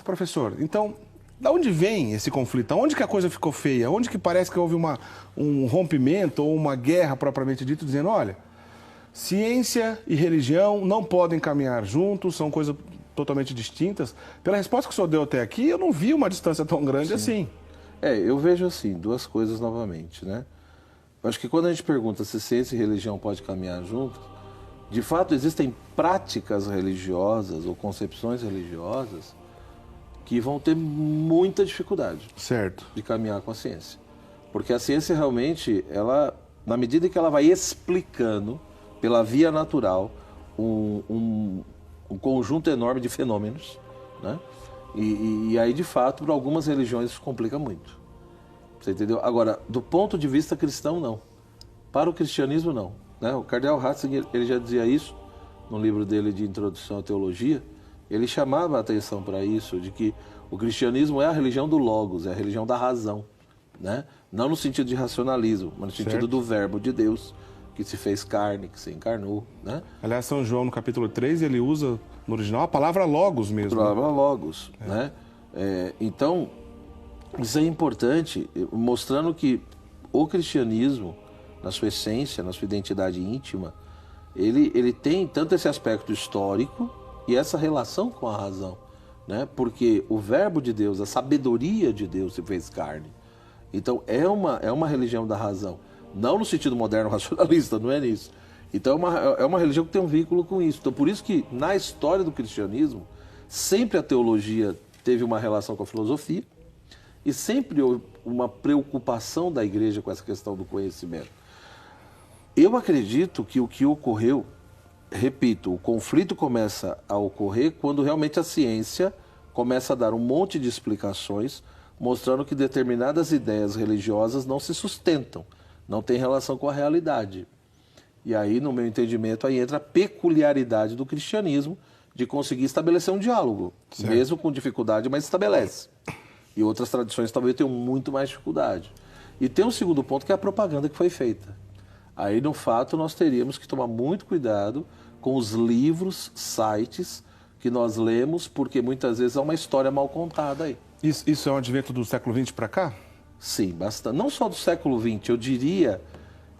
Professor, então, da onde vem esse conflito? Onde que a coisa ficou feia? Onde que parece que houve um rompimento ou uma guerra propriamente dito, dizendo, olha, ciência e religião não podem caminhar juntos, são coisas totalmente distintas. Pela resposta que o senhor deu até aqui, eu não vi uma distância tão grande assim. Eu vejo assim, duas coisas novamente, né? Eu acho que quando a gente pergunta se ciência e religião podem caminhar juntos, de fato existem práticas religiosas ou concepções religiosas que vão ter muita dificuldade Certo. de caminhar com a ciência. Porque a ciência realmente, ela, na medida que ela vai explicando pela via natural um conjunto enorme de fenômenos, né? E aí, de fato, para algumas religiões isso complica muito. Você entendeu? Agora, do ponto de vista cristão, não. Para o cristianismo, não. Né? O cardeal Ratzinger, ele já dizia isso no livro dele de Introdução à Teologia. Ele chamava a atenção para isso, de que o cristianismo é a religião do logos, é a religião da razão. Né? Não no sentido de racionalismo, mas no sentido do verbo de Deus, que se fez carne, que se encarnou. Né? Aliás, São João, no capítulo 3, ele usa, no original, a palavra logos mesmo. A palavra logos. Né? Então, isso é importante, mostrando que o cristianismo, na sua essência, na sua identidade íntima, ele tem tanto esse aspecto histórico e essa relação com a razão. Né? Porque o verbo de Deus, a sabedoria de Deus se fez carne. Então, é uma religião da razão. Não no sentido moderno racionalista, não é nisso. Então é uma religião que tem um vínculo com isso. Então por isso que na história do cristianismo, sempre a teologia teve uma relação com a filosofia e sempre houve uma preocupação da igreja com essa questão do conhecimento. Eu acredito que o que ocorreu, repito, o conflito começa a ocorrer quando realmente a ciência começa a dar um monte de explicações mostrando que determinadas ideias religiosas não se sustentam. Não tem relação com a realidade. E aí, no meu entendimento, aí entra a peculiaridade do cristianismo de conseguir estabelecer um diálogo. Certo. Mesmo com dificuldade, mas estabelece. E outras tradições talvez tenham muito mais dificuldade. E tem um segundo ponto que é a propaganda que foi feita. Aí, no fato, nós teríamos que tomar muito cuidado com os livros, sites que nós lemos, porque muitas vezes é uma história mal contada aí. Isso é um advento do século XX para cá? Sim, bastante. Não só do século XX, eu diria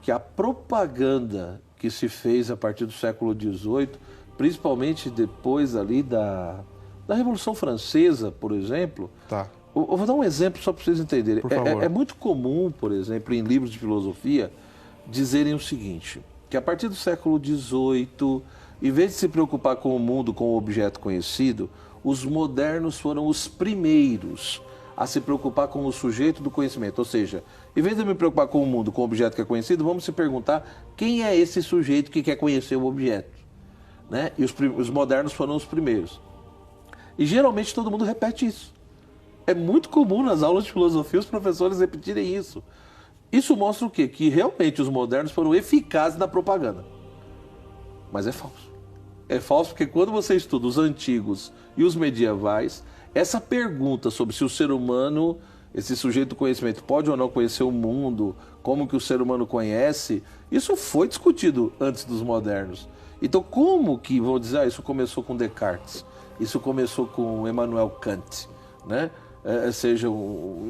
que a propaganda que se fez a partir do século XVIII, principalmente depois ali da Revolução Francesa, por exemplo. Tá. Eu vou dar um exemplo só para vocês entenderem. Por favor. É muito comum, por exemplo, em livros de filosofia, dizerem o seguinte, que a partir do século XVIII, em vez de se preocupar com o mundo, com o objeto conhecido, os modernos foram os primeiros a se preocupar com o sujeito do conhecimento. Ou seja, em vez de eu me preocupar com o mundo, com o objeto que é conhecido, vamos se perguntar quem é esse sujeito que quer conhecer o objeto. Né? E os modernos foram os primeiros. E geralmente todo mundo repete isso. É muito comum nas aulas de filosofia os professores repetirem isso. Isso mostra o quê? Que realmente os modernos foram eficazes na propaganda. Mas é falso. É falso porque quando você estuda os antigos e os medievais, essa pergunta sobre se o ser humano, esse sujeito do conhecimento, pode ou não conhecer o mundo, como que o ser humano conhece, isso foi discutido antes dos modernos. Então, como que, vou dizer, isso começou com Descartes, isso começou com Immanuel Kant, né?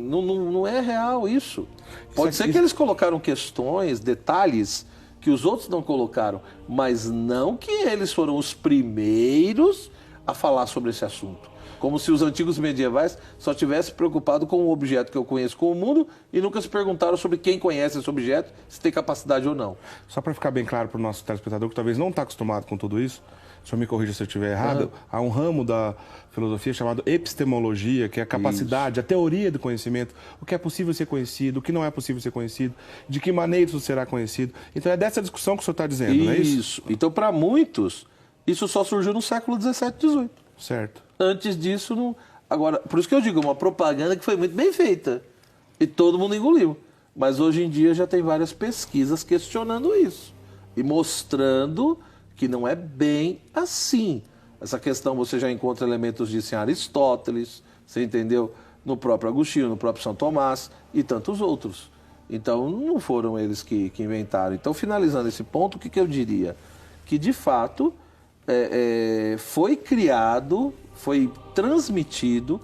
Não é real isso. Pode ser que eles colocaram questões, detalhes que os outros não colocaram, mas não que eles foram os primeiros a falar sobre esse assunto. Como se os antigos medievais só tivessem preocupado com o objeto que eu conheço, com o mundo, e nunca se perguntaram sobre quem conhece esse objeto, se tem capacidade ou não. Só para ficar bem claro para o nosso telespectador, que talvez não está acostumado com tudo isso, o senhor me corrija se eu estiver errado, há um ramo da filosofia chamado epistemologia, que é a capacidade, a teoria do conhecimento, o que é possível ser conhecido, o que não é possível ser conhecido, de que maneira isso será conhecido. Então é dessa discussão que o senhor está dizendo, não é isso? Isso. Então, para muitos, isso só surgiu no século XVII, XVIII. Certo. Antes disso, não... Agora, por isso que eu digo, uma propaganda que foi muito bem feita. E todo mundo engoliu. Mas hoje em dia já tem várias pesquisas questionando isso. E mostrando que não é bem assim. Essa questão você já encontra elementos disso em Aristóteles, você entendeu? No próprio Agostinho, no próprio São Tomás e tantos outros. Então, não foram eles que inventaram. Então, finalizando esse ponto, o que eu diria? Que, de fato, foi criado foi transmitido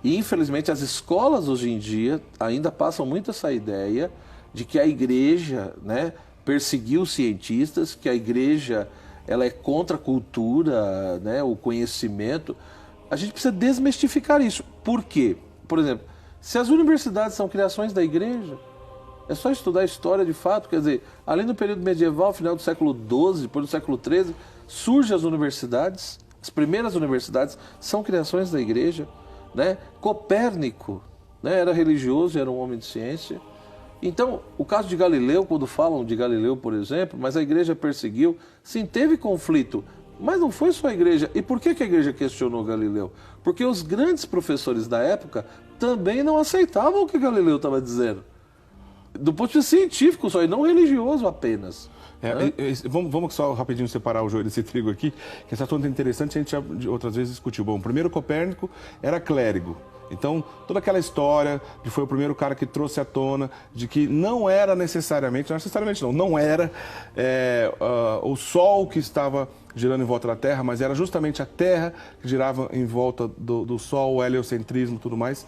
e, infelizmente, as escolas hoje em dia ainda passam muito essa ideia de que a igreja, né, perseguiu os cientistas, que a igreja ela é contra a cultura, né, o conhecimento. A gente precisa desmistificar isso. Por quê? Por exemplo, se as universidades são criações da igreja, é só estudar a história de fato. Quer dizer, além do período medieval, final do século XII, depois do século XIII, surgem as universidades. As primeiras universidades são criações da igreja, né? Copérnico, né, era religioso, era um homem de ciência. Então, o caso de Galileu, quando falam de Galileu, por exemplo, mas a igreja perseguiu, sim, teve conflito, mas não foi só a igreja. E por que a igreja questionou Galileu? Porque os grandes professores da época também não aceitavam o que Galileu estava dizendo. Do ponto de vista científico só, e não religioso apenas. Vamos só rapidinho separar o joio desse trigo aqui, que essa assunto é interessante, a gente já outras vezes discutiu. Bom, primeiro Copérnico era clérigo. Então, toda aquela história de foi o primeiro cara que trouxe à tona de que não era necessariamente não era o Sol que estava girando em volta da Terra, mas era justamente a Terra que girava em volta do Sol, o heliocentrismo e tudo mais.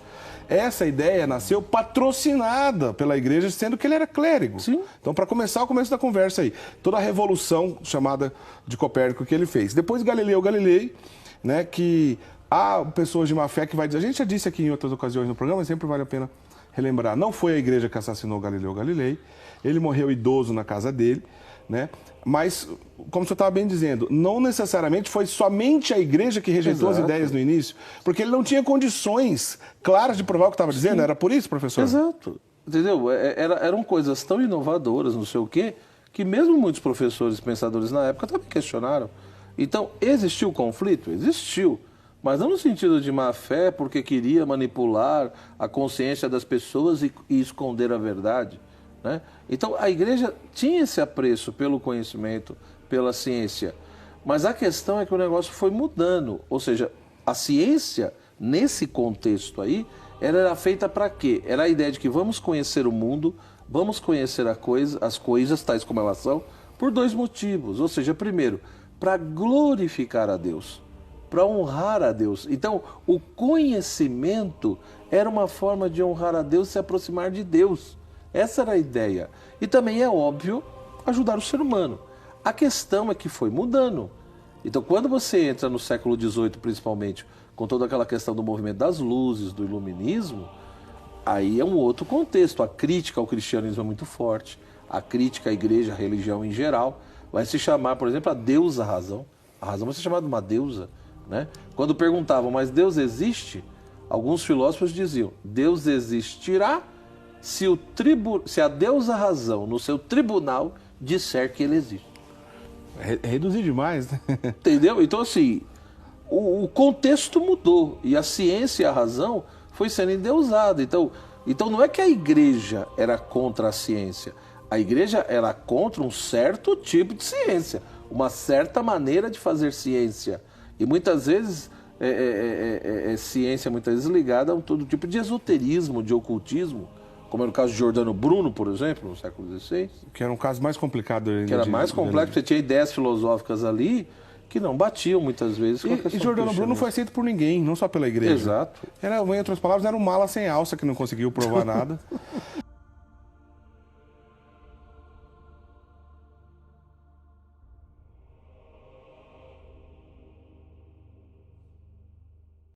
Essa ideia nasceu patrocinada pela igreja, sendo que ele era clérigo. Sim. Então, para começar o começo da conversa aí, toda a revolução chamada de Copérnico que ele fez. Depois Galileu Galilei, né, que há pessoas de má fé que vai dizer, a gente já disse aqui em outras ocasiões no programa, mas sempre vale a pena relembrar, não foi a igreja que assassinou Galileu Galilei, ele morreu idoso na casa dele, né? Mas, como o senhor estava bem dizendo, não necessariamente foi somente a igreja que rejeitou as ideias no início, porque ele não tinha condições claras de provar o que estava dizendo, era por isso, professor? Exato, entendeu? Eram coisas tão inovadoras, não sei o quê, que mesmo muitos professores e pensadores na época também questionaram. Então, existiu conflito? Existiu. Mas não no sentido de má fé, porque queria manipular a consciência das pessoas e esconder a verdade, né? Então, a igreja tinha esse apreço pelo conhecimento, pela ciência. Mas a questão é que o negócio foi mudando. Ou seja, a ciência, nesse contexto aí, era feita para quê? Era a ideia de que vamos conhecer o mundo, vamos conhecer as coisas, tais como elas são, por dois motivos. Ou seja, primeiro, para glorificar a Deus, para honrar a Deus. Então, o conhecimento era uma forma de honrar a Deus e se aproximar de Deus. Essa era a ideia. E também é óbvio ajudar o ser humano. A questão é que foi mudando. Então, quando você entra no século XVIII, principalmente, com toda aquela questão do movimento das luzes, do iluminismo, aí é um outro contexto. A crítica ao cristianismo é muito forte. A crítica à igreja, à religião em geral, vai se chamar, por exemplo, a deusa razão. A razão vai ser chamada de uma deusa, né? Quando perguntavam, mas Deus existe? Alguns filósofos diziam, Deus existirá se a deusa razão no seu tribunal disser que ele existe. Reduzir demais, né? Entendeu? Então, assim, o contexto mudou e a ciência e a razão foi sendo endeusada. Então não é que a igreja era contra a ciência. A igreja era contra um certo tipo de ciência, uma certa maneira de fazer ciência. E muitas vezes ciência muitas vezes ligada a todo tipo de esoterismo, de ocultismo, como era o caso de Giordano Bruno, por exemplo, no século XVI. Que era um caso mais complicado. Que era mais complexo, você tinha ideias filosóficas ali que não batiam muitas vezes com a questão. E Giordano Bruno não foi aceito por ninguém, não só pela igreja. Exato. Em outras palavras, era um mala sem alça que não conseguiu provar nada.